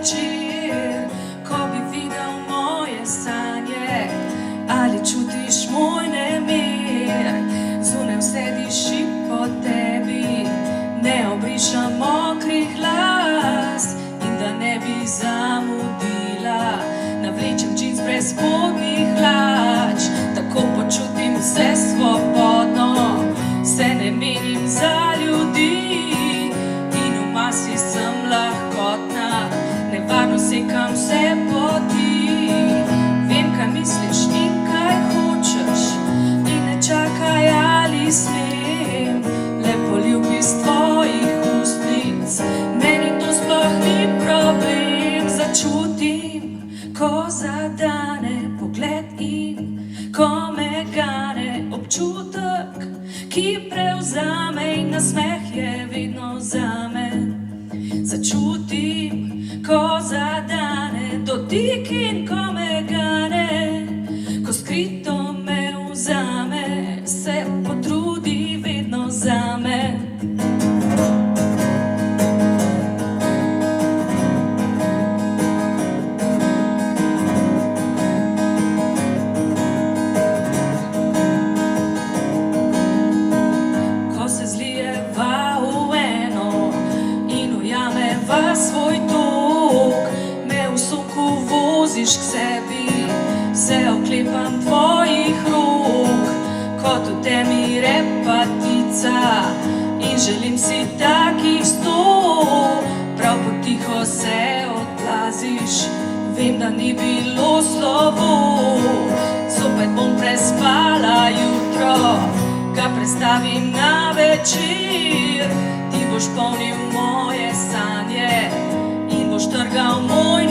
večer, ko bi videl moje sanje. Ali čutiš moj nemir, zunaj vse diši po tebi. Ne obrišam mokrih las in da ne bi zamudila, navlečem džins brez spodnjih hlač. Tako počutim se svobodno, se ne menim za ljudi in v masi sem lahkotna, nevarno sekam vse poti. Vem, kaj misliš in kaj hočeš in ne čakaj, ali smem le poljubi iz tvojih ustnic. Meni to sploh ni problem, začutim, ko zadane pogled in ko me gane občutek, ki prevzame in nasmeh je vedno zame. Začutim, ko zadane dotik in ko me gane, ko skrito me vzame, se potrudi vedno zame. Svoj tok me v sunku voziš k sebi, se oklepam tvojih rok, kot v temi repatica in želim si takih 100. Prav potiho se odplaziš, vem, da ni bilo slovo. Zopet bom prespala jutro, ga prestavim na večer. Ti boš polnil moje sanje in boš trgal moj